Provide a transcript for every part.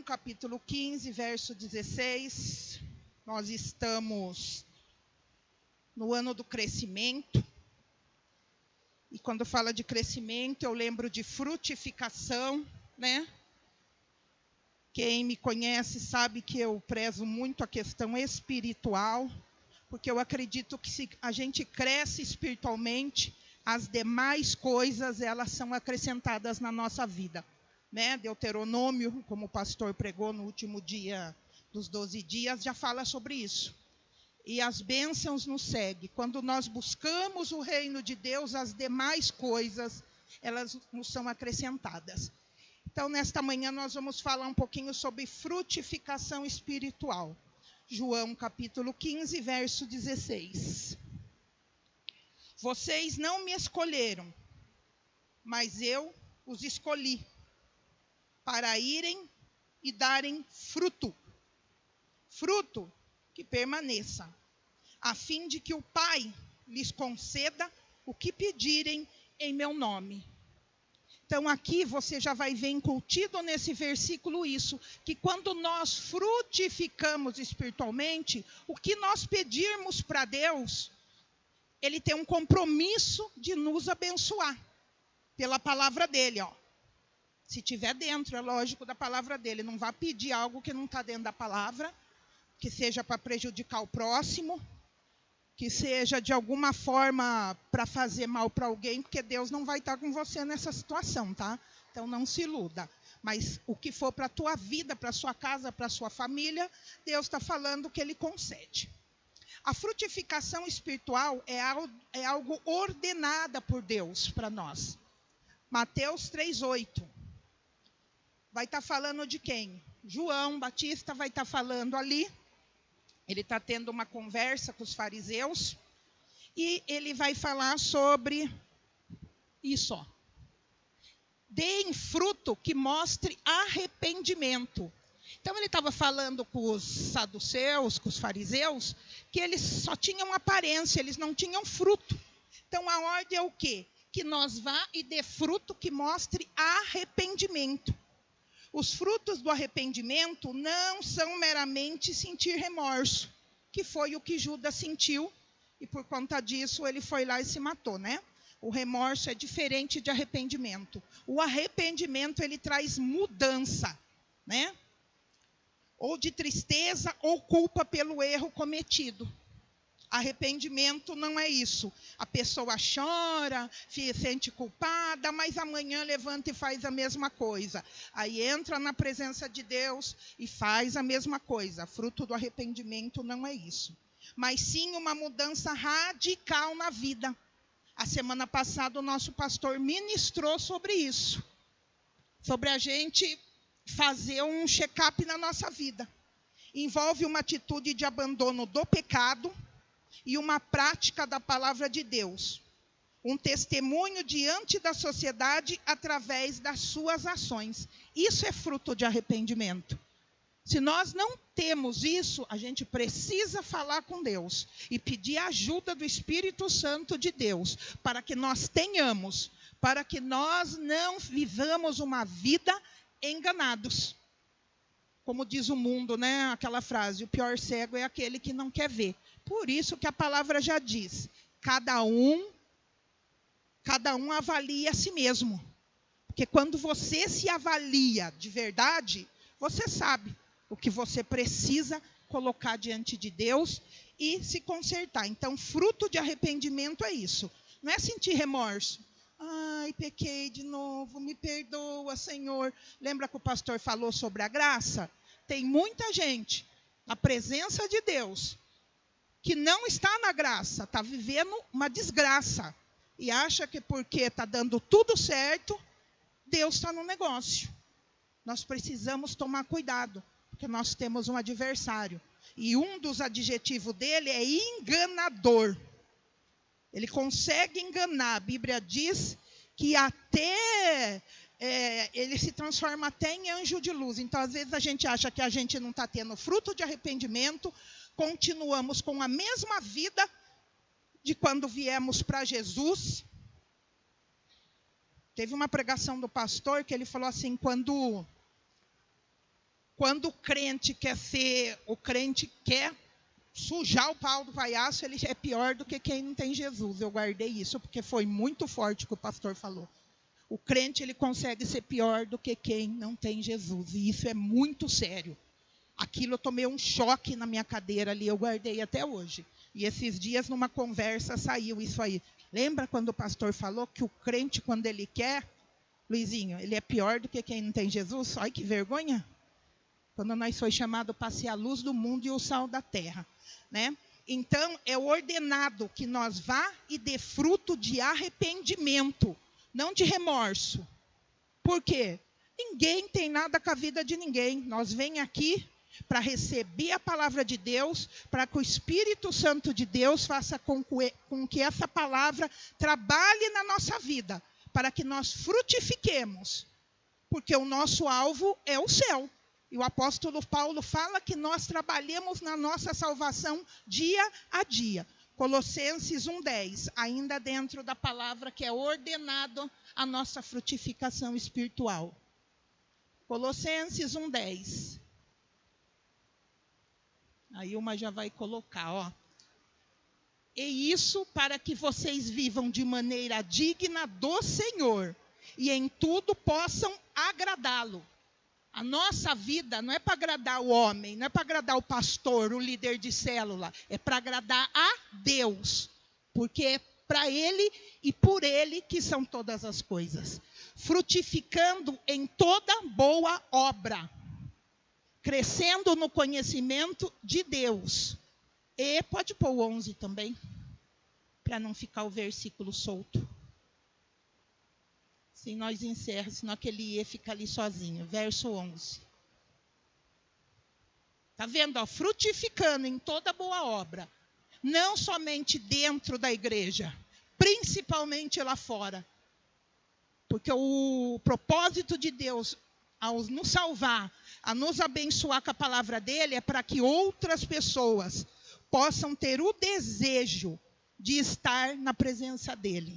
João, capítulo 15, verso 16. Nós estamos no ano do crescimento. E quando fala de crescimento, eu lembro de frutificação, né? Quem me conhece sabe que eu prezo muito a questão espiritual, porque eu acredito que se a gente cresce espiritualmente, as demais coisas, elas são acrescentadas na nossa vida. Né? Deuteronômio, como o pastor pregou no último dia dos 12 dias, já fala sobre isso. E as bênçãos nos seguem. Quando nós buscamos o reino de Deus, as demais coisas, elas nos são acrescentadas. Então, nesta manhã, nós vamos falar um pouquinho sobre frutificação espiritual. João, capítulo 15, verso 16. Vocês não me escolheram, mas eu os escolhi, para irem e darem fruto. Fruto que permaneça, a fim de que o Pai lhes conceda o que pedirem em meu nome. Então aqui você já vai ver incutido nesse versículo isso, que quando nós frutificamos espiritualmente, o que nós pedirmos para Deus, Ele tem um compromisso de nos abençoar, pela palavra dEle, ó. Se tiver dentro, é lógico, da palavra dEle, não vá pedir algo que não está dentro da palavra, que seja para prejudicar o próximo, que seja de alguma forma para fazer mal para alguém, porque Deus não vai estar com você nessa situação, tá? Então não se iluda. Mas o que for para a tua vida, para a sua casa, para a sua família, Deus está falando que Ele concede. A frutificação espiritual é algo ordenada por Deus para nós. Mateus 3:8. Vai estar falando de quem? João Batista vai estar falando ali. Ele está tendo uma conversa com os fariseus. E ele vai falar sobre isso, ó. Deem fruto que mostre arrependimento. Então ele estava falando com os saduceus, com os fariseus, que eles só tinham aparência, eles não tinham fruto. Então a ordem é o quê? Que nós vá e dê fruto que mostre arrependimento. Os frutos do arrependimento não são meramente sentir remorso, que foi o que Judas sentiu, e por conta disso ele foi lá e se matou, né? O remorso é diferente de arrependimento. O arrependimento, ele traz mudança, né? Ou de tristeza ou culpa pelo erro cometido. Arrependimento não é isso. A pessoa chora, se sente culpada, mas amanhã levanta e faz a mesma coisa. Aí entra na presença de Deus e faz a mesma coisa. Fruto do arrependimento não é isso. Mas sim uma mudança radical na vida. A semana passada o nosso pastor ministrou sobre isso. Sobre a gente fazer um check-up na nossa vida. Envolve uma atitude de abandono do pecado e uma prática da palavra de Deus. Um testemunho diante da sociedade através das suas ações. Isso é fruto de arrependimento. Se nós não temos isso, a gente precisa falar com Deus e pedir a ajuda do Espírito Santo de Deus para que nós tenhamos, para que nós não vivamos uma vida enganados. Como diz o mundo, né? Aquela frase, o pior cego é aquele que não quer ver. Por isso que a palavra já diz, cada um avalia a si mesmo. Porque quando você se avalia de verdade, você sabe o que você precisa colocar diante de Deus e se consertar. Então, fruto de arrependimento é isso. Não é sentir remorso. Ai, pequei de novo, me perdoa, Senhor. Lembra que o pastor falou sobre a graça? Tem muita gente na presença de Deus que não está na graça, está vivendo uma desgraça. E acha que porque está dando tudo certo, Deus está no negócio. Nós precisamos tomar cuidado, porque nós temos um adversário. E um dos adjetivos dele é enganador. Ele consegue enganar. A Bíblia diz que ele se transforma até em anjo de luz. Então, às vezes, a gente acha que a gente não está tendo fruto de arrependimento, continuamos com a mesma vida de quando viemos para Jesus. Teve uma pregação do pastor que ele falou assim, quando quando o crente quer sujar o pau do palhaço, ele é pior do que quem não tem Jesus. Eu guardei isso porque foi muito forte o que o pastor falou. O crente, ele consegue ser pior do que quem não tem Jesus. E isso é muito sério. Aquilo, eu tomei um choque na minha cadeira ali, eu guardei até hoje. E esses dias, numa conversa, saiu isso aí. Lembra quando o pastor falou que o crente, quando ele quer, Luizinho, ele é pior do que quem não tem Jesus? Ai, que vergonha. Quando nós foi chamado para ser a luz do mundo e o sal da terra, né? Então, é ordenado que nós vá e dê fruto de arrependimento, não de remorso. Por quê? Ninguém tem nada com a vida de ninguém. Nós vem aqui para receber a palavra de Deus, para que o Espírito Santo de Deus faça com que essa palavra trabalhe na nossa vida, para que nós frutifiquemos, porque o nosso alvo é o céu. E o apóstolo Paulo fala que nós trabalhamos na nossa salvação dia a dia. Colossenses 1:10, ainda dentro da palavra que é ordenado a nossa frutificação espiritual. Colossenses 1:10. Aí uma já vai colocar, ó. E isso para que vocês vivam de maneira digna do Senhor e em tudo possam agradá-lo. A nossa vida não é para agradar o homem, não é para agradar o pastor, o líder de célula. É para agradar a Deus. Porque é para Ele e por Ele que são todas as coisas. Frutificando em toda boa obra. Crescendo no conhecimento de Deus. E pode pôr o 11 também. Para não ficar o versículo solto. Se nós encerramos, senão aquele E fica ali sozinho. Verso 11. Está vendo? Ó, frutificando em toda boa obra. Não somente dentro da igreja. Principalmente lá fora. Porque o propósito de Deus, ao nos salvar, a nos abençoar com a palavra dele, é para que outras pessoas possam ter o desejo de estar na presença dele.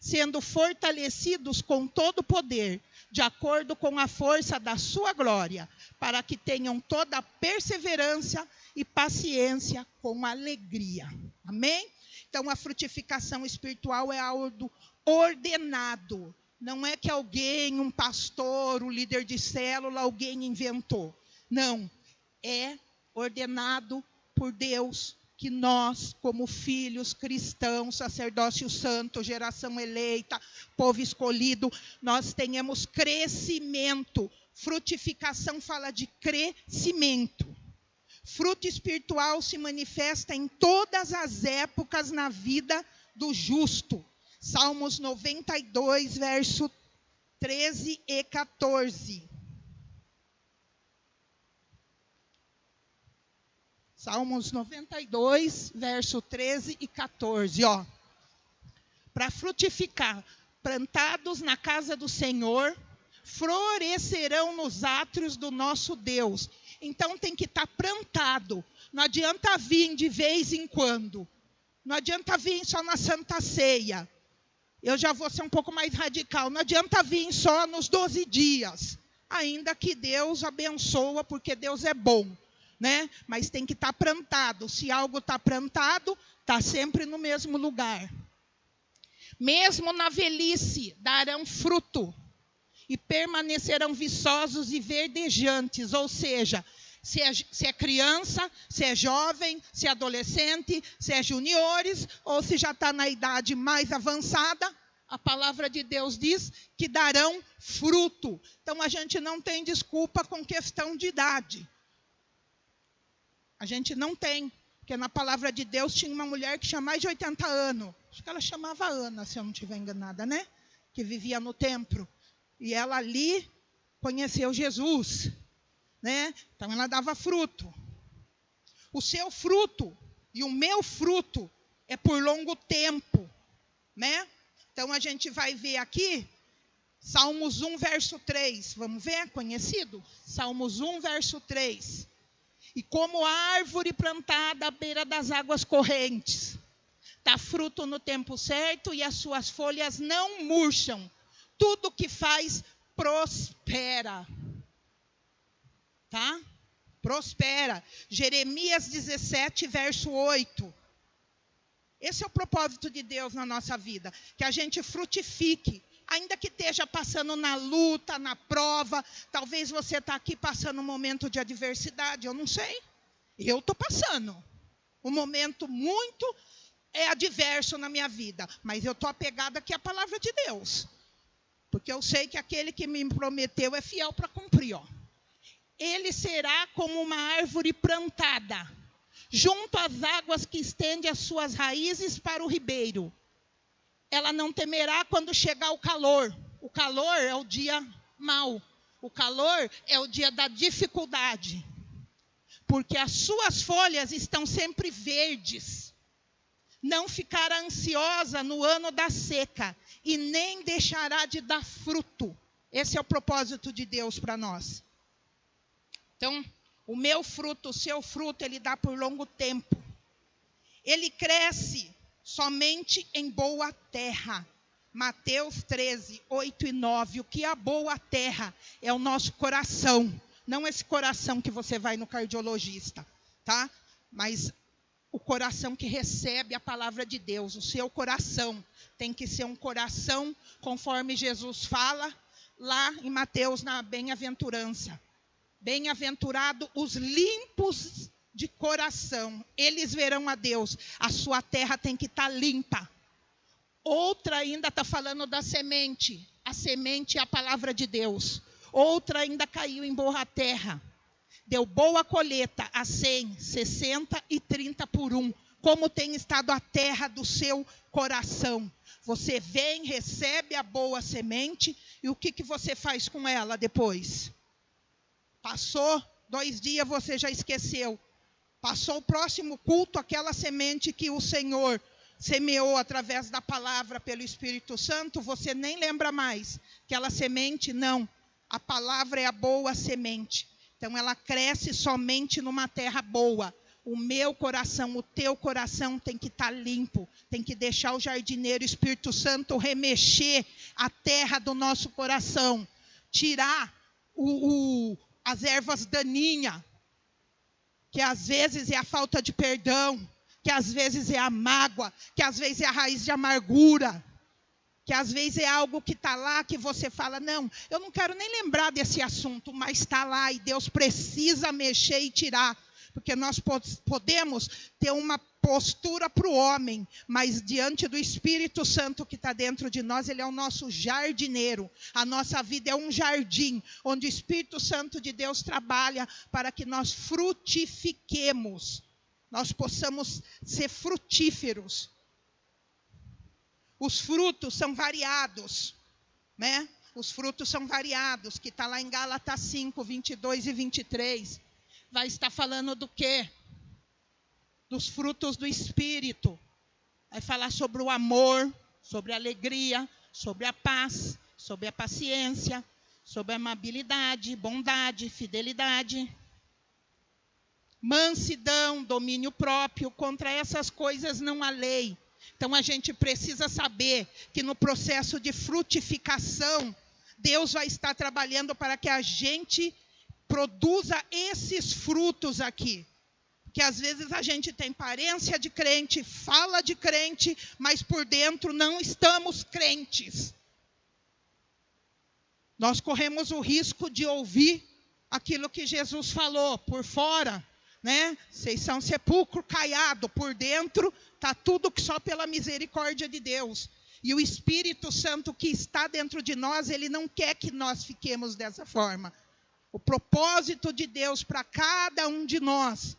Sendo fortalecidos com todo o poder, de acordo com a força da sua glória, para que tenham toda a perseverança e paciência com alegria. Amém? Então, a frutificação espiritual é algo ordenado. Não é que alguém, um pastor, um líder de célula, alguém inventou. Não, é ordenado por Deus, que nós, como filhos cristãos, sacerdócio santo, geração eleita, povo escolhido, nós tenhamos crescimento. Frutificação fala de crescimento. Fruto espiritual se manifesta em todas as épocas na vida do justo. Salmos 92, verso 13 e 14. Salmos 92, verso 13 e 14, ó. Para frutificar, plantados na casa do Senhor, florescerão nos átrios do nosso Deus. Então tem que estar plantado. Não adianta vir de vez em quando. Não adianta vir só na Santa Ceia. Eu já vou ser um pouco mais radical. Não adianta vir só nos 12 dias. Ainda que Deus abençoa, porque Deus é bom. Né? Mas tem que estar plantado. Se algo está plantado, está sempre no mesmo lugar. Mesmo na velhice, darão fruto. E permanecerão viçosos e verdejantes. Ou seja, se é criança, se é jovem, se é adolescente, se é juniores, ou se já está na idade mais avançada, a palavra de Deus diz que darão fruto. Então, a gente não tem desculpa com questão de idade. A gente não tem, porque na palavra de Deus tinha uma mulher que tinha mais de 80 anos. Acho que ela chamava Ana, se eu não estiver enganada, né? Que vivia no templo. E ela ali conheceu Jesus, né? Então ela dava fruto. O seu fruto e o meu fruto é por longo tempo, né? Então a gente vai ver aqui, Salmos 1, verso 3. Vamos ver? Conhecido? Salmos 1, verso 3. E como árvore plantada à beira das águas correntes, dá fruto no tempo certo e as suas folhas não murcham. Tudo que faz prospera. tá? Prospera. Jeremias 17, verso 8. Esse é o propósito de Deus na nossa vida, que a gente frutifique, ainda que esteja passando na luta, na prova. Talvez você está aqui passando um momento de adversidade, eu não sei. Eu estou passando um momento muito adverso na minha vida, mas eu estou apegada aqui à palavra de Deus, porque eu sei que aquele que me prometeu é fiel para cumprir. Ele será como uma árvore plantada junto às águas, que estende as suas raízes para o ribeiro. Ela não temerá quando chegar o calor. O calor é o dia mau. O calor é o dia da dificuldade. Porque as suas folhas estão sempre verdes. Não ficará ansiosa no ano da seca, e nem deixará de dar fruto. Esse é o propósito de Deus para nós. Então, o meu fruto, o seu fruto, ele dá por longo tempo. Ele cresce somente em boa terra. Mateus 13, 8 e 9. O que é a boa terra? É o nosso coração. Não esse coração que você vai no cardiologista, tá? Mas o coração que recebe a palavra de Deus. O seu coração tem que ser um coração conforme Jesus fala lá em Mateus, na bem-aventurança. Bem-aventurado os limpos de coração, eles verão a Deus. A sua terra tem que estar limpa. Outra ainda está falando da semente. A semente é a palavra de Deus. Outra ainda caiu em boa terra. Deu boa colheita a 100, 60 e 30 por 1. Como tem estado a terra do seu coração? Você vem, recebe a boa semente, e o que você faz com ela depois? Passou 2 dias, você já esqueceu. Passou o próximo culto, aquela semente que o Senhor semeou através da palavra pelo Espírito Santo, você nem lembra mais. Aquela semente, não. A palavra é a boa semente. Então, ela cresce somente numa terra boa. O meu coração, o teu coração tem que estar limpo. Tem que deixar o jardineiro Espírito Santo remexer a terra do nosso coração. Tirar as ervas daninhas, que às vezes é a falta de perdão, que às vezes é a mágoa, que às vezes é a raiz de amargura, que às vezes é algo que está lá, que você fala, não, eu não quero nem lembrar desse assunto, mas está lá e Deus precisa mexer e tirar. Porque nós podemos ter uma postura para o homem, mas diante do Espírito Santo que está dentro de nós, ele é o nosso jardineiro. A nossa vida é um jardim, onde o Espírito Santo de Deus trabalha para que nós frutifiquemos. Nós possamos ser frutíferos. Os frutos são variados, né? Os frutos são variados, que está lá em Gálatas 5, 22 e 23. Vai estar falando do quê? Dos frutos do Espírito. Vai falar sobre o amor, sobre a alegria, sobre a paz, sobre a paciência, sobre a amabilidade, bondade, fidelidade, mansidão, domínio próprio. Contra essas coisas não há lei. Então, a gente precisa saber que no processo de frutificação, Deus vai estar trabalhando para que a gente produza esses frutos aqui. Que às vezes a gente tem aparência de crente, fala de crente, mas por dentro não estamos crentes. Nós corremos o risco de ouvir aquilo que Jesus falou por fora, né? Vocês são sepulcro caiado, por dentro está tudo que só pela misericórdia de Deus. E o Espírito Santo que está dentro de nós, ele não quer que nós fiquemos dessa forma. O propósito de Deus para cada um de nós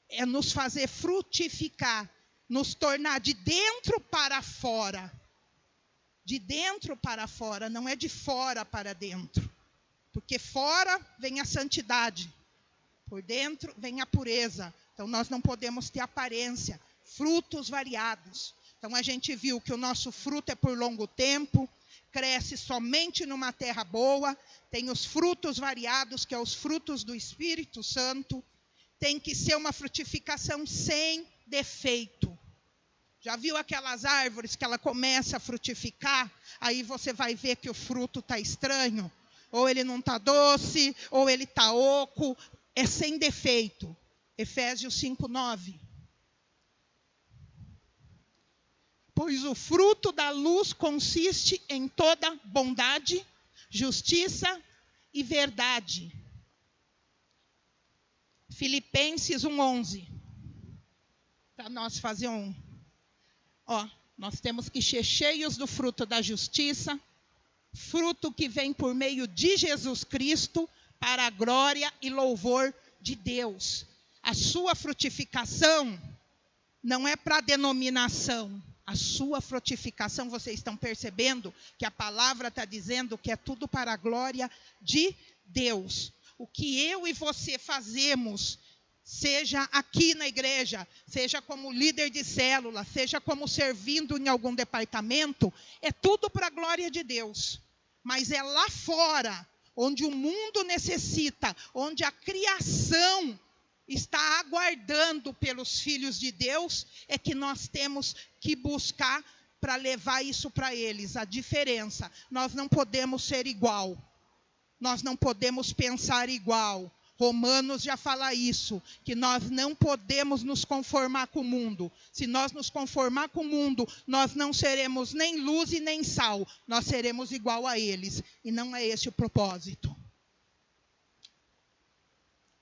é nos fazer frutificar, nos tornar de dentro para fora. De dentro para fora, não é de fora para dentro. Porque fora vem a santidade, por dentro vem a pureza. Então nós não podemos ter aparência, frutos variados. Então a gente viu que o nosso fruto é por longo tempo, cresce somente numa terra boa, tem os frutos variados, que é os frutos do Espírito Santo, tem que ser uma frutificação sem defeito. Já viu aquelas árvores que ela começa a frutificar, aí você vai ver que o fruto está estranho? ou ele não está doce, ou ele está oco, é sem defeito. Efésios 5:9. Pois o fruto da luz consiste em toda bondade, justiça e verdade. Filipenses 1:11. Para nós fazer nós temos que ser cheios do fruto da justiça, fruto que vem por meio de Jesus Cristo, para a glória e louvor de Deus. A sua frutificação não é para denominação. A sua frutificação, vocês estão percebendo que a palavra está dizendo que é tudo para a glória de Deus. O que eu e você fazemos, seja aqui na igreja, seja como líder de célula, seja como servindo em algum departamento, é tudo para a glória de Deus. Mas é lá fora, onde o mundo necessita, onde a criação está aguardando pelos filhos de Deus, é que nós temos que buscar para levar isso para eles. A diferença, nós não podemos ser igual, nós não podemos pensar igual. Romanos já fala isso, que nós não podemos nos conformar com o mundo. Se nós nos conformar com o mundo, nós não seremos nem luz e nem sal, nós seremos igual a eles, e não é esse o propósito.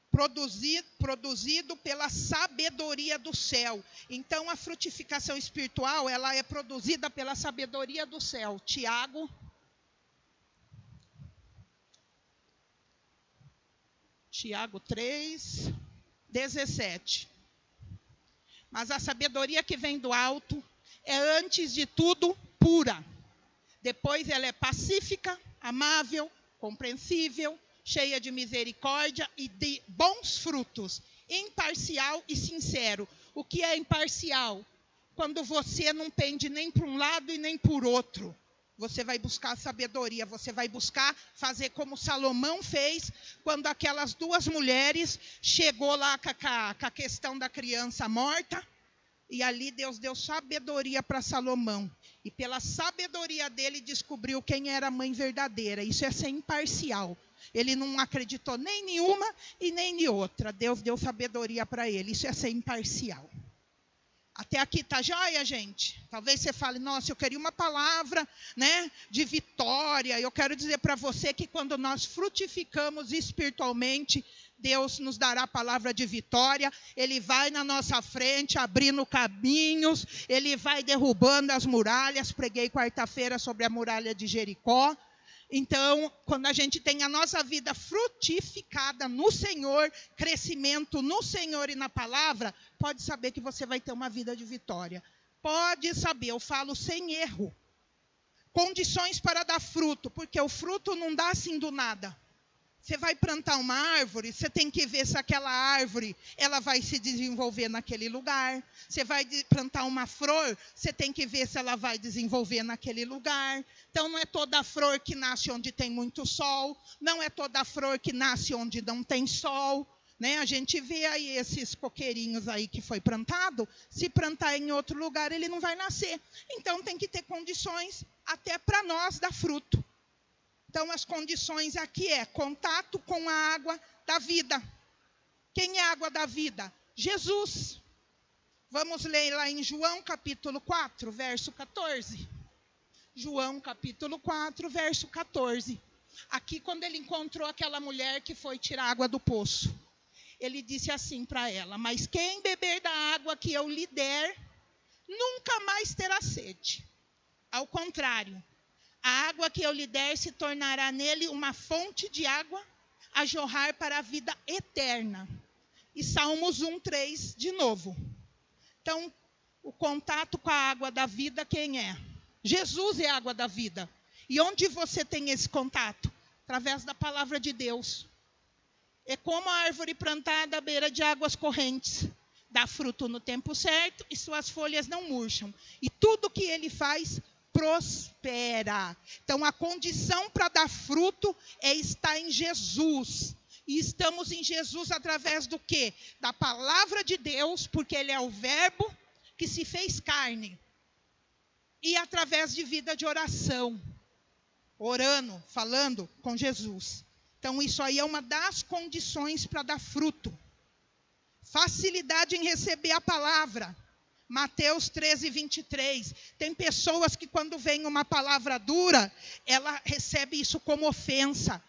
Produzido pela sabedoria do céu. Então, a frutificação espiritual, ela é produzida pela sabedoria do céu. Tiago 3:17. Mas a sabedoria que vem do alto é, antes de tudo, pura. Depois ela é pacífica, amável, compreensível, cheia de misericórdia e de bons frutos, imparcial e sincero. O que é imparcial? Quando você não pende nem para um lado e nem por outro. Você vai buscar sabedoria, você vai buscar fazer como Salomão fez, quando aquelas duas mulheres chegou lá com a questão da criança morta, e ali Deus deu sabedoria para Salomão. E pela sabedoria dele descobriu quem era a mãe verdadeira. Isso é ser imparcial. Ele não acreditou nem em uma e nem em outra. Deus deu sabedoria para ele. Isso é ser imparcial. Até aqui está joia, gente? Talvez você fale, nossa, eu queria uma palavra, de vitória. Eu quero dizer para você que quando nós frutificamos espiritualmente, Deus nos dará a palavra de vitória. Ele vai na nossa frente, abrindo caminhos. Ele vai derrubando as muralhas. Preguei quarta-feira sobre a muralha de Jericó. Então, quando a gente tem a nossa vida frutificada no Senhor, crescimento no Senhor e na palavra, pode saber que você vai ter uma vida de vitória. Pode saber, eu falo sem erro. Condições para dar fruto, porque o fruto não dá assim do nada. Você vai plantar uma árvore, você tem que ver se aquela árvore ela vai se desenvolver naquele lugar. Você vai plantar uma flor, você tem que ver se ela vai desenvolver naquele lugar. Então, não é toda flor que nasce onde tem muito sol, não é toda flor que nasce onde não tem sol. A gente vê aí esses coqueirinhos aí que foi plantado, se plantar em outro lugar ele não vai nascer. Então, tem que ter condições até para nós dar fruto. Então, as condições aqui é contato com a água da vida. Quem é a água da vida? Jesus. Vamos ler lá em João capítulo 4, verso 14. João capítulo 4, verso 14. Aqui, quando ele encontrou aquela mulher que foi tirar água do poço, ele disse assim para ela, mas quem beber da água que eu lhe der, nunca mais terá sede. Ao contrário, a água que eu lhe der se tornará nele uma fonte de água a jorrar para a vida eterna. E Salmos 1:3 de novo. Então, o contato com a água da vida, quem é? Jesus é a água da vida. E onde você tem esse contato? Através da palavra de Deus. É como a árvore plantada à beira de águas correntes. Dá fruto no tempo certo e suas folhas não murcham. E tudo que ele faz prospera. Então, a condição para dar fruto é estar em Jesus. E estamos em Jesus através do quê? Da palavra de Deus, porque ele é o verbo que se fez carne. E através de vida de oração. orando, falando com Jesus. Então, isso aí é uma das condições para dar fruto. Facilidade em receber a palavra. Mateus 13, 23. Tem pessoas que quando vem uma palavra dura, ela recebe isso como ofensa.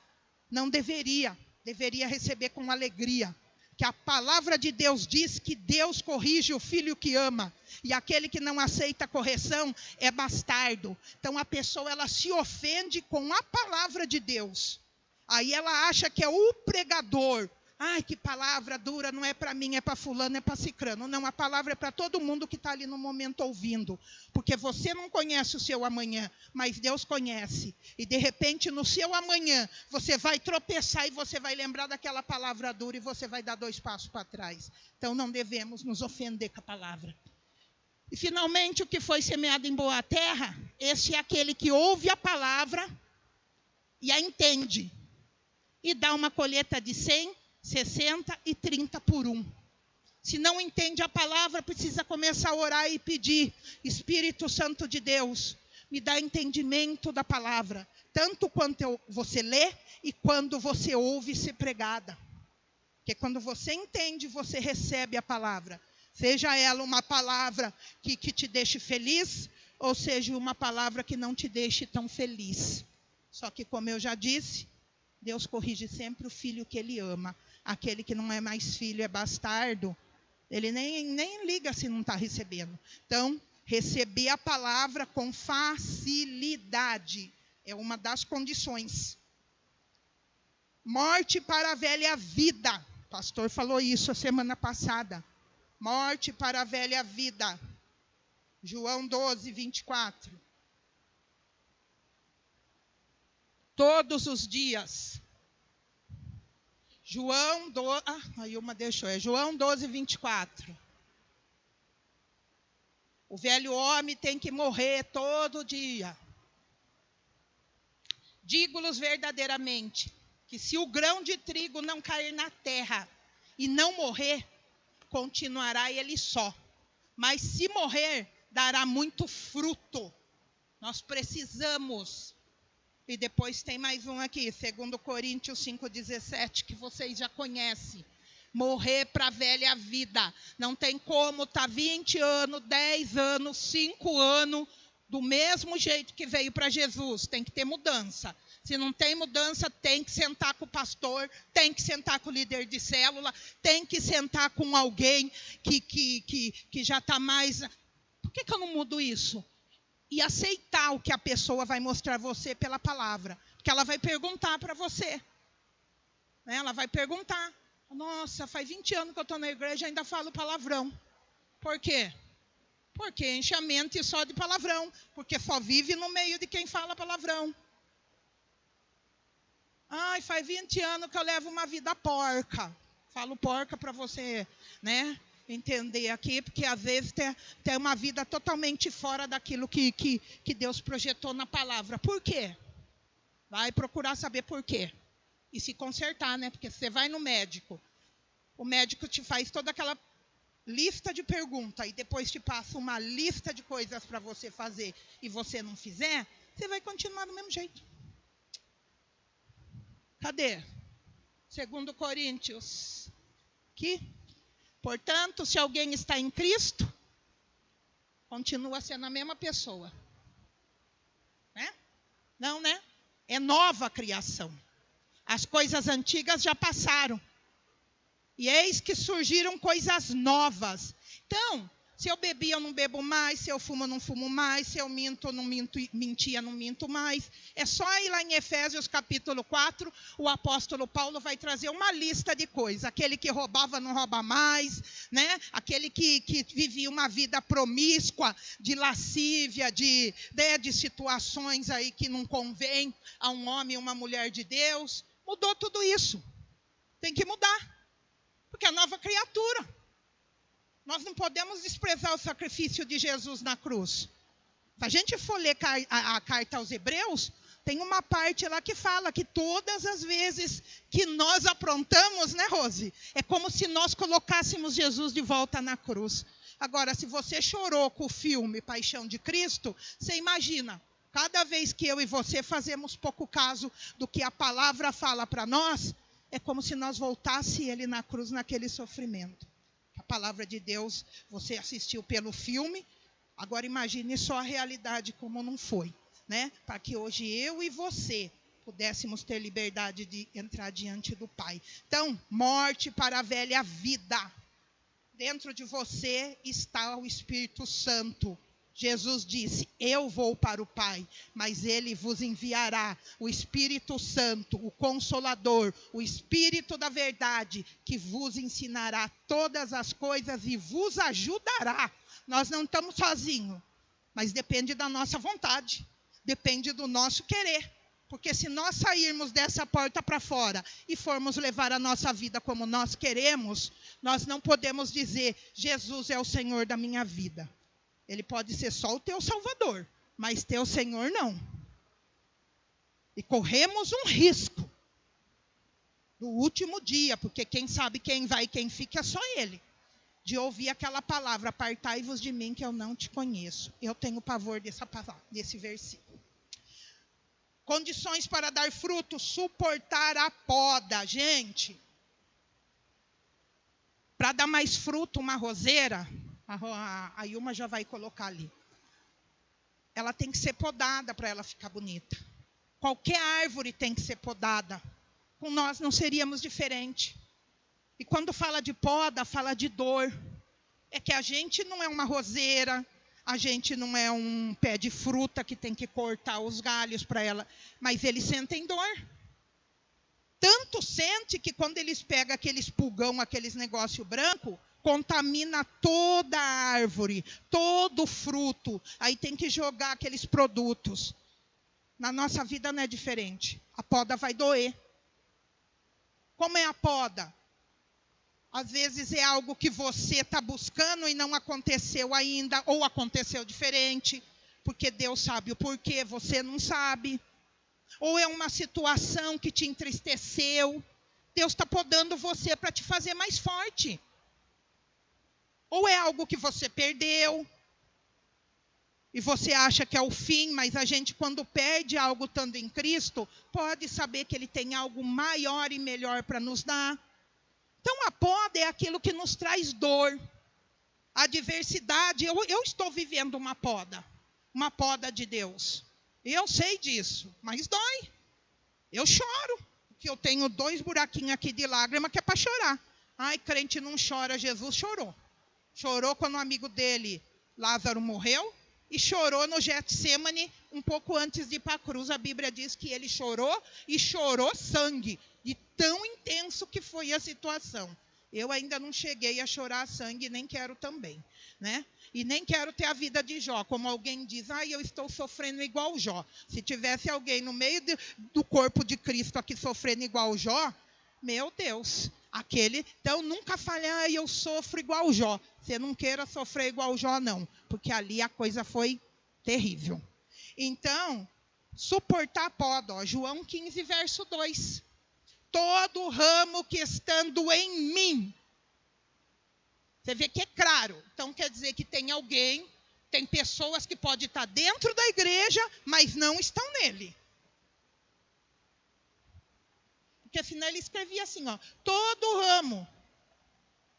Não deveria. Deveria receber com alegria. Que a palavra de Deus diz que Deus corrige o filho que ama. E aquele que não aceita correção é bastardo. Então a pessoa ela se ofende com a palavra de Deus. Aí ela acha que é o pregador. Ai, que palavra dura, não é para mim, é para fulano, é para cicrano. Não, a palavra é para todo mundo que está ali no momento ouvindo. Porque você não conhece o seu amanhã, mas Deus conhece. E de repente no seu amanhã, você vai tropeçar e você vai lembrar daquela palavra dura e você vai dar 2 passos para trás. Então não devemos nos ofender com a palavra. E finalmente o que foi semeado em boa terra, esse é aquele que ouve a palavra e a entende. E dá uma colheita de 100, 60 e 30 por 1. Se não entende a palavra, precisa começar a orar e pedir: Espírito Santo de Deus, me dá entendimento da palavra, tanto quanto você lê e quando você ouve ser pregada. Porque quando você entende, você recebe a palavra. Seja ela uma palavra que te deixe feliz, ou seja uma palavra que não te deixe tão feliz. Só que, como eu já disse, Deus corrige sempre o filho que Ele ama. Aquele que não é mais filho, é bastardo, ele nem liga se não está recebendo. Então, receber a palavra com facilidade é uma das condições. Morte para a velha vida. O pastor falou isso a semana passada. Morte para a velha vida. João 12, 24. Todos os dias. João 12, 24. O velho homem tem que morrer todo dia. Digo-lhes verdadeiramente, que se o grão de trigo não cair na terra e não morrer, continuará ele só. Mas se morrer, dará muito fruto. Nós precisamos. E depois tem mais um aqui, 2 Coríntios 5,17, que vocês já conhecem. Morrer para a velha vida. Não tem como estar 20 anos, 10 anos, 5 anos, do mesmo jeito que veio para Jesus. Tem que ter mudança. Se não tem mudança, tem que sentar com o pastor, tem que sentar com o líder de célula, tem que sentar com alguém que já está mais... Por que eu não mudo isso? E aceitar o que a pessoa vai mostrar a você pela palavra. Porque ela vai perguntar para você. Né? Ela vai perguntar. Nossa, faz 20 anos que eu estou na igreja e ainda falo palavrão. Por quê? Porque enche a mente só de palavrão. Porque só vive no meio de quem fala palavrão. Ai, faz 20 anos que eu levo uma vida porca. Falo porca para você, né? Entender aqui, porque às vezes tem uma vida totalmente fora daquilo que Deus projetou na palavra. Por quê? Vai procurar saber por quê. E se consertar, né? Porque você vai no médico, o médico te faz toda aquela lista de perguntas e depois te passa uma lista de coisas para você fazer e você não fizer, você vai continuar do mesmo jeito. Cadê? 2 Coríntios. Aqui. Portanto, se alguém está em Cristo, continua sendo a mesma pessoa. Né? Não, né? É nova a criação. As coisas antigas já passaram. E eis que surgiram coisas novas. Então, se eu bebi, eu não bebo mais. Se eu fumo, eu não fumo mais. Se eu minto, eu não mentia, não minto mais. É só ir lá em Efésios capítulo 4, o apóstolo Paulo vai trazer uma lista de coisas. Aquele que roubava, não rouba mais. Né? Aquele que vivia uma vida promíscua, de lascívia, de situações aí que não convém a um homem e uma mulher de Deus. Mudou tudo isso. Tem que mudar. Porque é nova criatura. Nós não podemos desprezar o sacrifício de Jesus na cruz. Se a gente for ler a carta aos Hebreus, tem uma parte lá que fala que todas as vezes que nós aprontamos, né, Rose? É como se nós colocássemos Jesus de volta na cruz. Agora, se você chorou com o filme Paixão de Cristo, você imagina, Cada vez que eu e você fazemos pouco caso do que a palavra fala para nós, é como se nós voltássemos ele na cruz naquele sofrimento. A palavra de Deus, você assistiu pelo filme, agora imagine só a realidade como não foi, né? Para que hoje eu e você pudéssemos ter liberdade de entrar diante do Pai. Então, morte para a velha vida. Dentro de você está o Espírito Santo. Jesus disse, eu vou para o Pai, mas Ele vos enviará o Espírito Santo, o Consolador, o Espírito da verdade, que vos ensinará todas as coisas e vos ajudará. Nós não estamos sozinhos, mas depende da nossa vontade, depende do nosso querer. Porque se nós sairmos dessa porta para fora e formos levar a nossa vida como nós queremos, nós não podemos dizer, Jesus é o Senhor da minha vida. Ele pode ser só o teu Salvador, mas teu Senhor não. E corremos um risco no último dia, porque quem sabe quem vai e quem fica é só Ele. De ouvir aquela palavra, apartai-vos de mim que eu não te conheço. Eu tenho pavor dessa palavra, desse versículo. Condições para dar fruto, suportar a poda. Gente, para dar mais fruto, uma roseira, a Ilma já vai colocar ali. Ela tem que ser podada para ela ficar bonita. Qualquer árvore tem que ser podada. Com nós não seríamos diferente. E quando fala de poda, fala de dor. É que a gente não é uma roseira, a gente não é um pé de fruta que tem que cortar os galhos para ela, mas eles sentem dor. Tanto sente que quando eles pegam aqueles pulgão, aqueles negócio branco, contamina toda a árvore, todo o fruto. Aí tem que jogar aqueles produtos. Na nossa vida não é diferente. A poda vai doer. Como é a poda? Às vezes é algo que você está buscando e não aconteceu ainda, ou aconteceu diferente, porque Deus sabe o porquê, você não sabe. Ou é uma situação que te entristeceu, Deus está podando você para te fazer mais forte. Ou é algo que você perdeu, e você acha que é o fim, mas a gente quando perde algo estando em Cristo, pode saber que Ele tem algo maior e melhor para nos dar. Então, a poda é aquilo que nos traz dor. A adversidade, eu estou vivendo uma poda de Deus. Eu sei disso, mas dói. Eu choro, porque eu tenho 2 buraquinhos aqui de lágrima que é para chorar. Ai, crente não chora, Jesus chorou. Chorou quando o amigo dele, Lázaro, morreu, e chorou no Getsemane, um pouco antes de ir para a cruz. A Bíblia diz que ele chorou, e chorou sangue. De tão intenso que foi a situação. Eu ainda não cheguei a chorar sangue, nem quero também, né? E nem quero ter a vida de Jó, como alguém diz, eu estou sofrendo igual Jó. Se tivesse alguém no meio do corpo de Cristo aqui sofrendo igual Jó, meu Deus, então nunca fale, eu sofro igual Jó. Você não queira sofrer igual Jó, não, porque ali a coisa foi terrível. Então, suportar a poda, João 15, verso 2. Todo ramo que estando em mim. Você vê que é claro. Então quer dizer que tem alguém, tem pessoas que podem estar dentro da igreja, mas não estão nele. Porque senão ele escrevia assim, todo ramo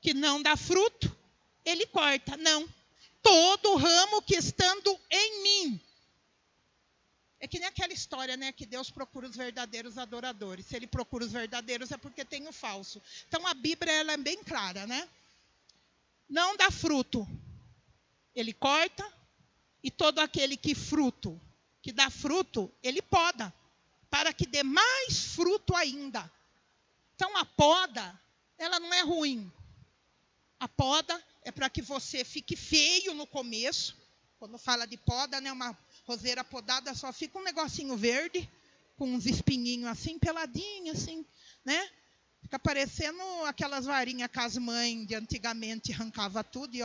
que não dá fruto, ele corta. Não. Todo ramo que estando em mim. É que nem aquela história, né, que Deus procura os verdadeiros adoradores. Se Ele procura os verdadeiros é porque tem o falso. Então a Bíblia ela é bem clara, né? Não dá fruto, Ele corta, e todo aquele que dá fruto, Ele poda, para que dê mais fruto ainda. Então a poda, ela não é ruim. A poda é para que você fique feio no começo. Quando fala de poda, né, uma roseira podada só fica um negocinho verde, com uns espinhinhos assim, peladinho, assim, né? Fica parecendo aquelas varinhas que as mães de antigamente arrancava tudo e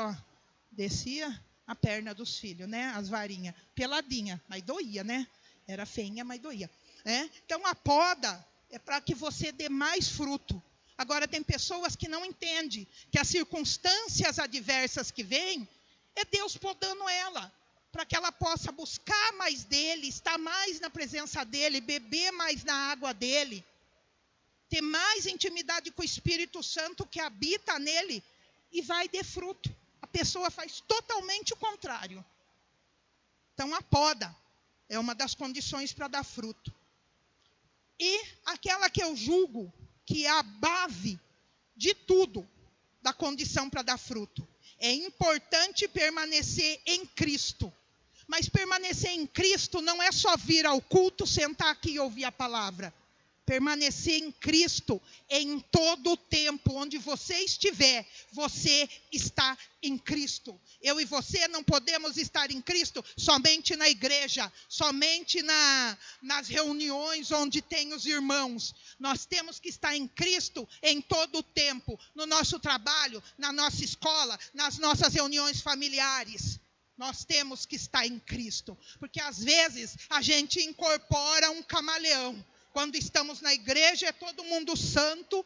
descia a perna dos filhos, né? As varinhas, peladinha, mas doía, né? Era feinha, mas doía. Né? Então a poda é para que você dê mais fruto. Agora tem pessoas que não entendem que as circunstâncias adversas que vêm, é Deus podando ela. para que ela possa buscar mais dele, estar mais na presença dele, beber mais na água dele, ter mais intimidade com o Espírito Santo que habita nele, e vai dar fruto. A pessoa faz totalmente o contrário. Então a poda é uma das condições para dar fruto. E aquela que eu julgo que é a base de tudo, da condição para dar fruto. É importante permanecer em Cristo. Mas permanecer em Cristo não é só vir ao culto, sentar aqui e ouvir a palavra. Permanecer em Cristo em todo o tempo, onde você estiver, você está em Cristo. Eu e você não podemos estar em Cristo somente na igreja, somente nas reuniões onde tem os irmãos. Nós temos que estar em Cristo em todo o tempo, no nosso trabalho, na nossa escola, nas nossas reuniões familiares. Nós temos que estar em Cristo, porque às vezes a gente incorpora um camaleão. Quando estamos na igreja, é todo mundo santo.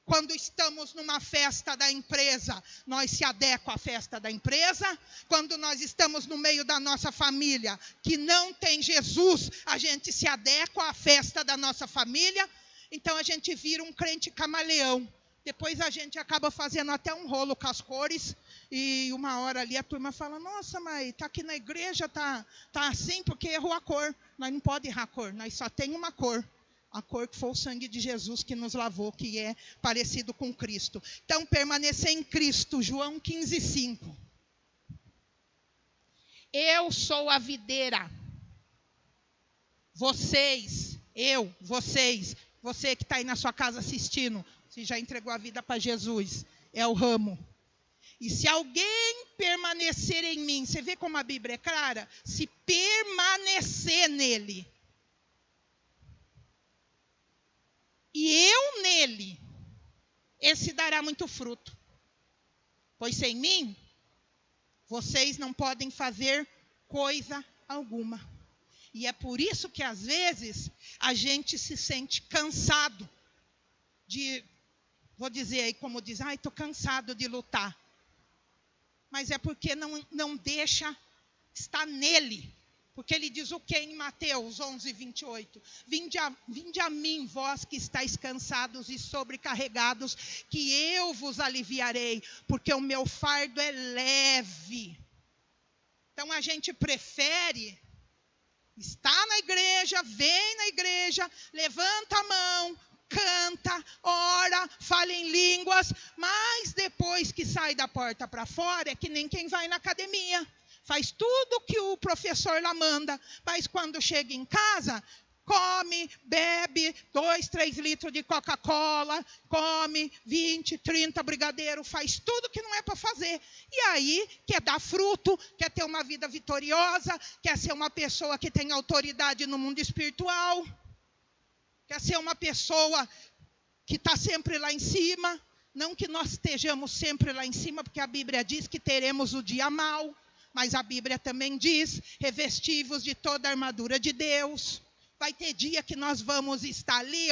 Quando estamos numa festa da empresa, nós se adequamos à festa da empresa. Quando nós estamos no meio da nossa família, que não tem Jesus, a gente se adequa à festa da nossa família. Então, a gente vira um crente camaleão. Depois a gente acaba fazendo até um rolo com as cores. E uma hora ali a turma fala, nossa, mas está aqui na igreja, tá assim porque errou a cor. Nós não podemos errar a cor, nós só tem uma cor. A cor que foi o sangue de Jesus que nos lavou, que é parecido com Cristo. Então, permanecer em Cristo, João 15:5. Eu sou a videira. Vocês, você que está aí na sua casa assistindo, se já entregou a vida para Jesus, é o ramo. E se alguém permanecer em mim, você vê como a Bíblia é clara? Se permanecer nele, e eu nele, esse dará muito fruto. Pois sem mim, vocês não podem fazer coisa alguma. E é por isso que às vezes a gente se sente cansado de, vou dizer aí como diz, estou cansado de lutar. Mas é porque não deixa estar nele. Porque ele diz o que em Mateus 11:28? Vinde a mim, vós que estáis cansados e sobrecarregados, que eu vos aliviarei, porque o meu fardo é leve. Então a gente prefere estar na igreja, vem na igreja, levanta a mão, canta, ora, fala em línguas, mas depois que sai da porta para fora, é que nem quem vai na academia. Faz tudo que o professor lá manda, mas quando chega em casa, come, bebe 2, 3 litros de Coca-Cola, come 20, 30 brigadeiro, faz tudo que não é para fazer. E aí, quer dar fruto, quer ter uma vida vitoriosa, quer ser uma pessoa que tem autoridade no mundo espiritual, quer ser uma pessoa que está sempre lá em cima. Não que nós estejamos sempre lá em cima, porque a Bíblia diz que teremos o dia mau. Mas a Bíblia também diz, revestivos de toda a armadura de Deus. Vai ter dia que nós vamos estar ali,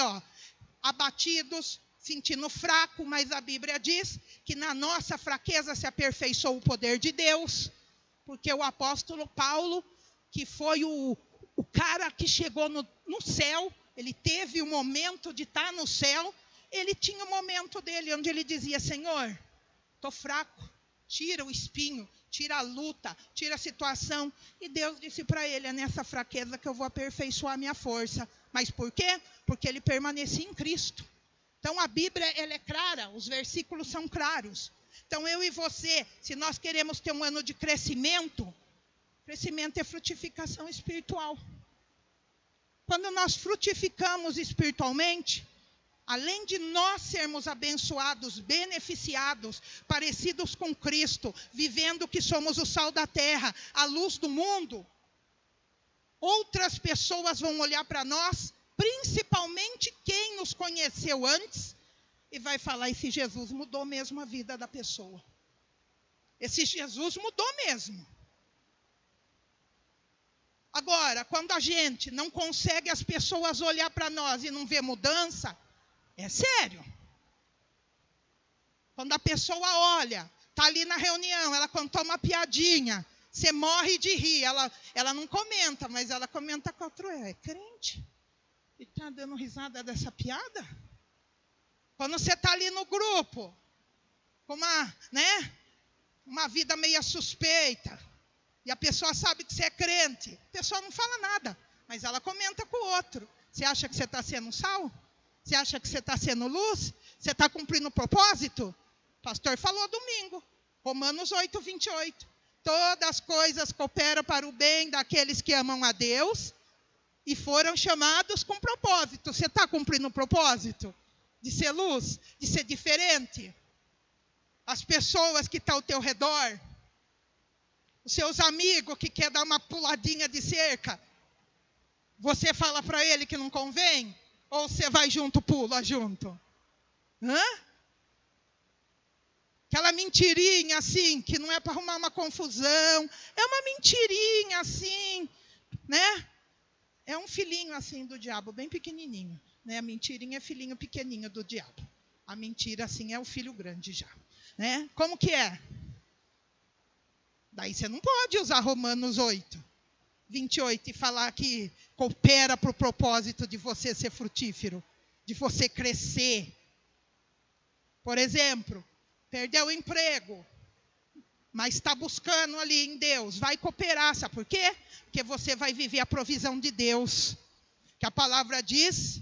abatidos, sentindo fraco, mas a Bíblia diz que na nossa fraqueza se aperfeiçoa o poder de Deus. Porque o apóstolo Paulo, que foi o cara que chegou no céu, ele teve o momento de estar no céu, ele tinha o momento dele, onde ele dizia, Senhor, estou fraco, tira o espinho, tira a luta, tira a situação. E Deus disse para ele, é nessa fraqueza que eu vou aperfeiçoar a minha força. Mas por quê? Porque ele permanecia em Cristo. Então a Bíblia ela é clara, os versículos são claros. Então eu e você, se nós queremos ter um ano de crescimento é frutificação espiritual. Quando nós frutificamos espiritualmente, além de nós sermos abençoados, beneficiados, parecidos com Cristo, vivendo que somos o sal da terra, a luz do mundo, outras pessoas vão olhar para nós, principalmente quem nos conheceu antes, e vai falar, esse Jesus mudou mesmo a vida da pessoa. Esse Jesus mudou mesmo. Agora, quando a gente não consegue as pessoas olhar para nós e não ver mudança, é sério. Quando a pessoa olha, está ali na reunião, ela contou uma piadinha, Você morre de rir. Ela não comenta, mas ela comenta com outro. É crente? Ele está dando risada dessa piada? Quando você está ali no grupo, com uma vida meio suspeita, e a pessoa sabe que você é crente, a pessoa não fala nada, mas ela comenta com o outro. Você acha que você está sendo sal? Você acha que você está sendo luz? Você está cumprindo o propósito? O pastor falou domingo, Romanos 8, 28. Todas as coisas cooperam para o bem daqueles que amam a Deus e foram chamados com propósito. Você está cumprindo o propósito? De ser luz? De ser diferente? As pessoas que estão ao teu redor, os seus amigos que querem dar uma puladinha de cerca, você fala para ele que não convém? Ou você vai junto, pula junto? Aquela mentirinha assim, que não é para arrumar uma confusão. É uma mentirinha assim, né? É um filhinho assim do diabo, bem pequenininho. Né? A mentirinha é filhinho pequenininho do diabo. A mentira assim é o filho grande já. Né? Como que é? Daí você não pode usar Romanos 8, 28 e falar que coopera para o propósito de você ser frutífero, de você crescer. Por exemplo, perdeu o emprego, mas está buscando ali em Deus, vai cooperar, sabe por quê? Porque você vai viver a provisão de Deus. Que a palavra diz,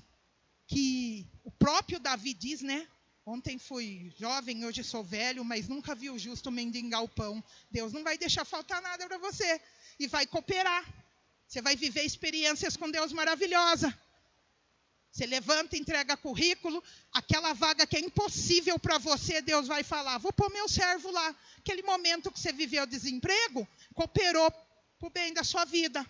que o próprio Davi diz, né? Ontem fui jovem, hoje sou velho, mas nunca vi o justo mendigar o pão. Deus não vai deixar faltar nada para você. E vai cooperar. Você vai viver experiências com Deus maravilhosas. Você levanta, entrega currículo, aquela vaga que é impossível para você, Deus vai falar, vou pôr meu servo lá. Aquele momento que você viveu desemprego, cooperou para o bem da sua vida.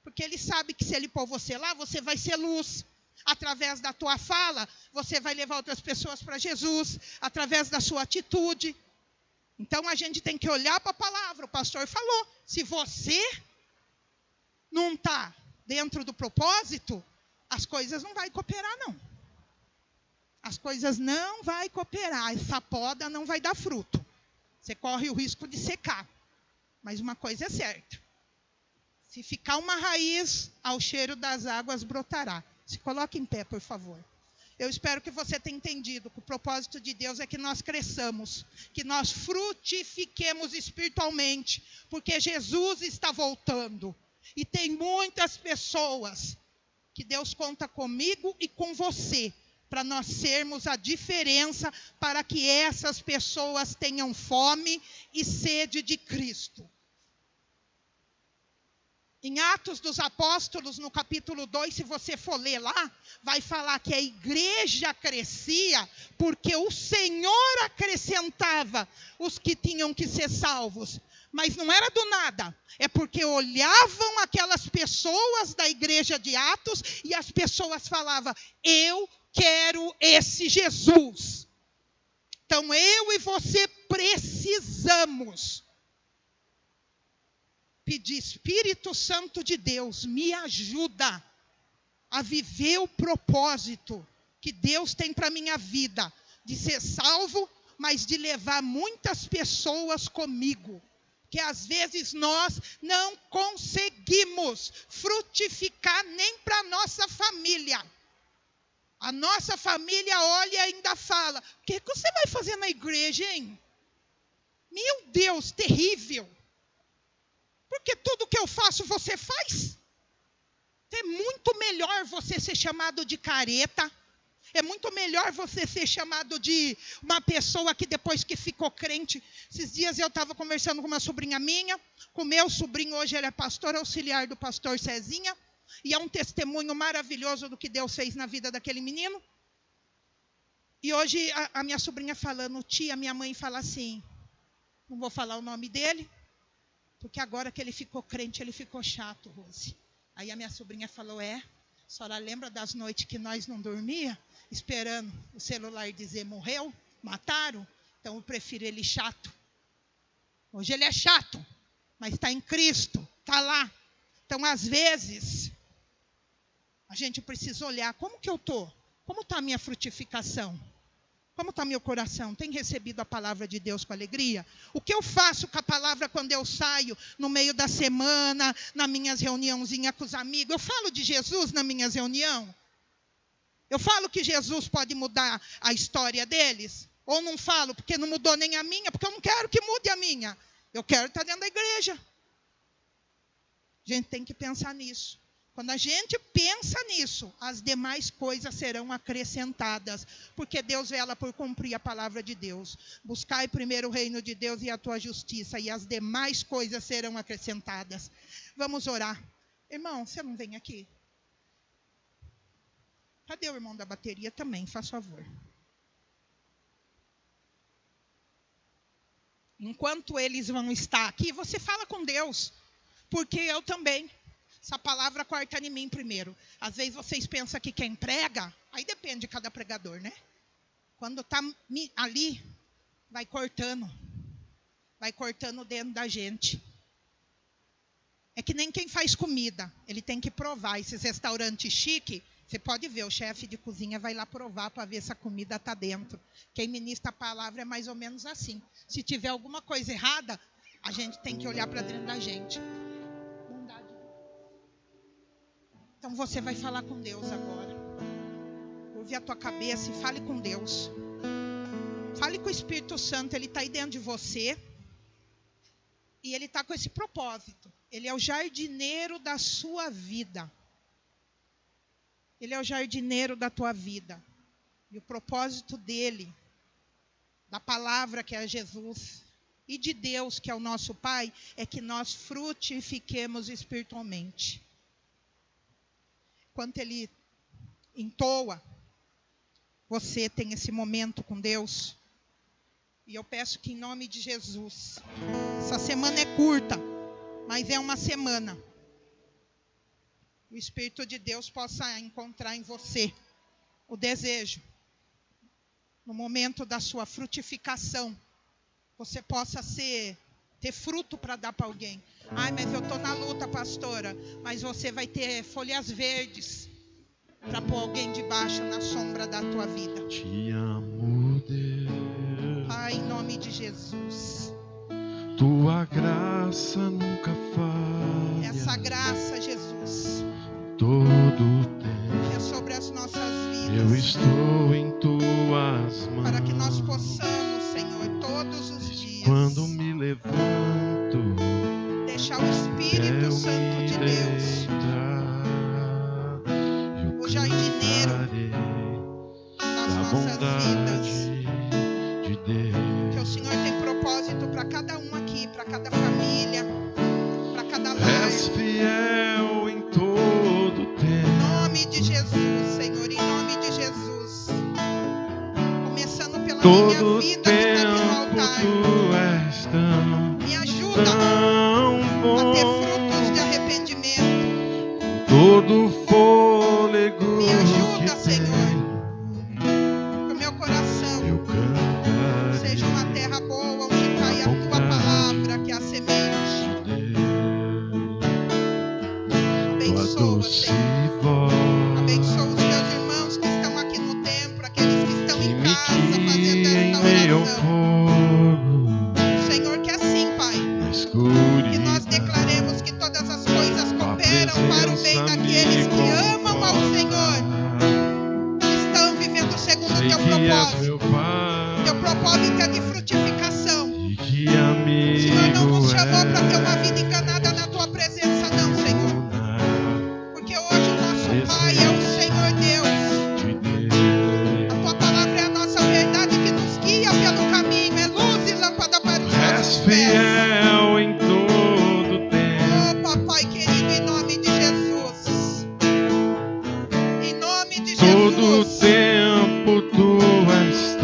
Porque Ele sabe que se Ele pôr você lá, você vai ser luz. Através da tua fala, você vai levar outras pessoas para Jesus, através da sua atitude. Então a gente tem que olhar para a palavra, o pastor falou, se você não está dentro do propósito, as coisas não vão cooperar, não. As coisas não vão cooperar. Essa poda não vai dar fruto. Você corre o risco de secar. Mas uma coisa é certa. Se ficar uma raiz, ao cheiro das águas brotará. Se coloque em pé, por favor. Eu espero que você tenha entendido que o propósito de Deus é que nós cresçamos, que nós frutifiquemos espiritualmente, porque Jesus está voltando. E tem muitas pessoas que Deus conta comigo e com você, para nós sermos a diferença, para que essas pessoas tenham fome e sede de Cristo. Em Atos dos Apóstolos, no capítulo 2, se você for ler lá, vai falar que a igreja crescia porque o Senhor acrescentava os que tinham que ser salvos. Mas não era do nada, é porque olhavam aquelas pessoas da igreja de Atos e as pessoas falavam, eu quero esse Jesus. Então eu e você precisamos pedir, Espírito Santo de Deus, me ajuda a viver o propósito que Deus tem para a minha vida, de ser salvo, mas de levar muitas pessoas comigo. Que às vezes nós não conseguimos frutificar nem para a nossa família. A nossa família olha e ainda fala, o que você vai fazer na igreja, hein? Meu Deus, terrível. Porque tudo que eu faço, você faz. É muito melhor você ser chamado de careta. É muito melhor você ser chamado de uma pessoa que depois que ficou crente. Esses dias eu estava conversando com uma sobrinha minha. Com o meu sobrinho, hoje ele é pastor auxiliar do pastor Cezinha. E é um testemunho maravilhoso do que Deus fez na vida daquele menino. E hoje a minha sobrinha falando, tia, minha mãe fala assim, não vou falar o nome dele, porque agora que ele ficou crente, ele ficou chato, Rose. Aí a minha sobrinha falou, a senhora lembra das noites que nós não dormia, esperando o celular dizer morreu, mataram? Então eu prefiro ele chato. Hoje ele é chato, mas está em Cristo, está lá. Então às vezes, a gente precisa olhar, como que eu estou? Como está a minha frutificação? Como está meu coração? Tem recebido a palavra de Deus com alegria? O que eu faço com a palavra quando eu saio no meio da semana, nas minhas reuniãozinhas com os amigos? Eu falo de Jesus nas minhas reuniões? Eu falo que Jesus pode mudar a história deles? Ou não falo porque não mudou nem a minha? Porque eu não quero que mude a minha. Eu quero estar dentro da igreja. A gente tem que pensar nisso. Quando a gente pensa nisso, as demais coisas serão acrescentadas, porque Deus vela por cumprir a palavra de Deus. Buscai primeiro o reino de Deus e a tua justiça, e as demais coisas serão acrescentadas. Vamos orar. Irmão, você não vem aqui? Cadê o irmão da bateria também? Faz favor. Enquanto eles vão estar aqui, você fala com Deus, porque eu também. Essa palavra corta em mim primeiro. Às vezes vocês pensam que quem prega, aí depende de cada pregador, né? Quando está ali, vai cortando dentro da gente. É que nem quem faz comida, ele tem que provar. Esses restaurantes chiques, você pode ver, o chefe de cozinha vai lá provar para ver se a comida está dentro. Quem ministra a palavra é mais ou menos assim. Se tiver alguma coisa errada, a gente tem que olhar para dentro da gente. Então você vai falar com Deus agora. Curve a tua cabeça e fale com Deus. Fale com o Espírito Santo, ele está aí dentro de você. E ele está com esse propósito. Ele é o jardineiro da sua vida. Ele é o jardineiro da tua vida. E o propósito dele, da palavra que é Jesus, e de Deus que é o nosso Pai, é que nós frutifiquemos espiritualmente. Enquanto ele entoa, você tem esse momento com Deus. E eu peço que em nome de Jesus, essa semana é curta, mas é uma semana. O Espírito de Deus possa encontrar em você o desejo. No momento da sua frutificação, você possa ter fruto para dar para alguém. Ai, mas eu estou na luta, pastora. Mas você vai ter folhas verdes para pôr alguém debaixo na sombra da tua vida. Te amo, Deus. Pai, em nome de Jesus. Tua graça nunca falha. Essa graça, Jesus, Todo o tempo que é sobre as nossas vidas. eu estou em tuas mãos. Para que nós possamos, Senhor, todos os dias, Quando me levanto, deixar o Espírito Santo de Deus, o jardineiro nas nossas vidas. De Deus. Que o Senhor tem propósito para cada um aqui, para cada família, para cada lar. És fiel em todo tempo. Em nome de Jesus, Senhor, em nome de Jesus. Começando pela minha Todo vida que está aqui no altar. Tu és tão, Me ajuda tão a ter bom. frutos de arrependimento. Todo fôlego Me ajuda, que Senhor. tenho, Que o meu coração eu cantarei. seja uma terra boa, onde cai a tua palavra, que é a semente. Abençoa, doce Senhor. voz Abençoa os meus irmãos que estão aqui no templo, aqueles que estão que em me casa guia fazendo em esta meio ao oração. fogo, Senhor, que assim, Pai, na que nós escuridão. declaremos que todas as coisas A cooperam para o bem presença daqueles me que amam ao Senhor, conforta. que estão vivendo segundo o Sei teu que és propósito. meu Pai Teu propósito é de frutificação. e que O Senhor não amigo nos chamou para ter uma és. vida enganada na tua presença, não, Senhor. Porque hoje o nosso Pai é o Senhor Deus. De Deus. A tua palavra é a nossa verdade que nos guia pelo caminho. É luz e lâmpada para os És nossos pés. fiel em todo Oh, tempo. papai querido, em nome de Jesus. Em nome de Todo Jesus. tempo tu és Em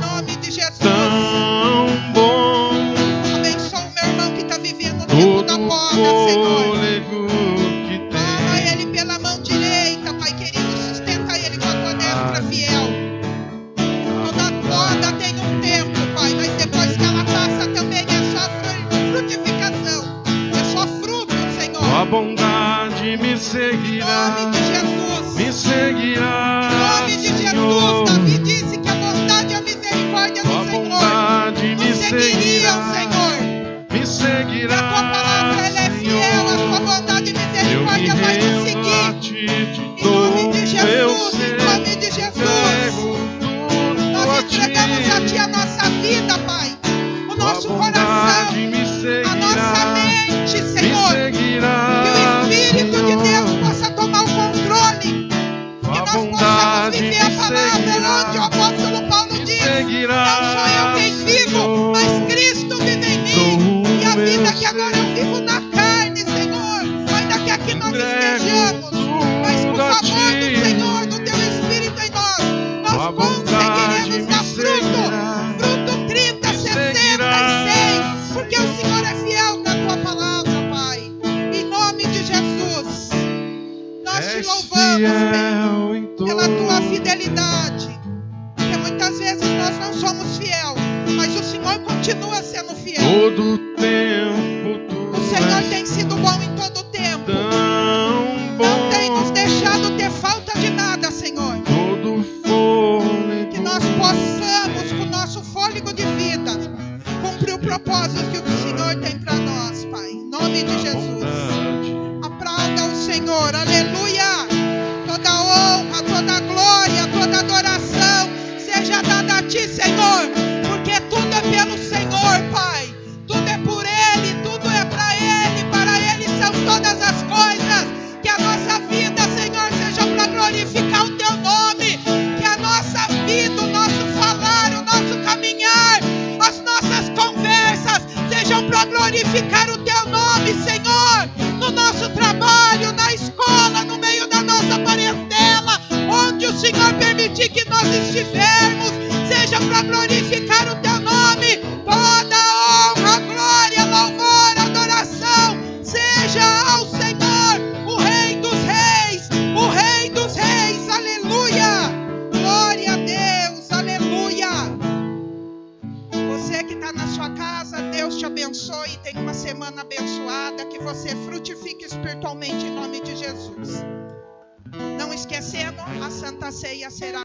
tão, nome de Jesus. tão bom. Abençoa o meu irmão que está vivendo o tempo da Todo poda, Senhor. fôlego que Toma tem. ele pela mão direita, Pai querido. Sustenta ele com a tua destra fiel. Toda poda tem um tempo, Pai, mas depois que ela passa também é só frutificação. É só fruto, Tua Senhor. bondade me Em seguirá. nome de Jesus. Me seguirá, Em nome de Jesus. Senhor. Davi disse que a bondade e a misericórdia seguiriam, Senhor. me E a seguirá, tua palavra ela é fiel, a tua bondade e eu me misericórdia vai nos rendo a seguir. ti, te Em dou nome de meu Jesus, em ser, nome de Jesus. entrego tudo Nós a entregamos a Ti a nossa vida, Pai. O tua nosso coração, bondade me a nossa seguirá, mente, me Senhor. seguirá, Que o Espírito de Deus Senhor. possa tomar o controle. Tua Que nós possamos bondade viver me a palavra onde o seguirá, apóstolo Paulo me diz: seguirá, não sou eu quem vivo, Senhor. mas Cristo vive em mim. E a vida que agora eu vivo na carne, Senhor, ainda que aqui nós estejamos, mas por favor do Senhor, do Teu Espírito em nós, nós conseguiremos dar fruto 30, 60 e 100, porque o Senhor é fiel na Tua palavra, Pai. Em nome de Jesus, nós Te louvamos, Pai, pela Tua fidelidade, porque muitas vezes nós não somos fiel, mas o Senhor continua sendo fiel. Todo tempo tu O Senhor és tem sido bom em todo tempo. tão Não tem bom. nos deixado ter falta de nada, Senhor. Todo fôlego Que nós possamos, com o nosso fôlego de vida, cumprir o propósito que o Senhor tem para nós, Pai. Em nome de Jesus. Aplauda o Senhor, aleluia. Toda honra, toda glória, toda adoração seja dada a Ti, Senhor, porque tudo é pelo Senhor, Pai. Tudo é por Ele, tudo é para Ele são todas as coisas. Que a nossa vida, Senhor, seja para glorificar o Teu nome. Que a nossa vida, o nosso falar, o nosso caminhar, as nossas conversas sejam para glorificar o Teu nome, Senhor. No nosso trabalho, na escola, no meio da nossa parentela, onde o Senhor permitir que nós estivermos, seja para glorificar o Teu nome. Toda honra, glória, louvor, adoração seja ao Senhor, o Rei dos Reis, o Rei dos Reis, aleluia. Glória a Deus, aleluia. Você que está na sua casa, Deus te abençoe, tenha uma semana abençoada, que você frutifique espiritualmente em nome de Jesus. Não esquecendo, a Santa Ceia será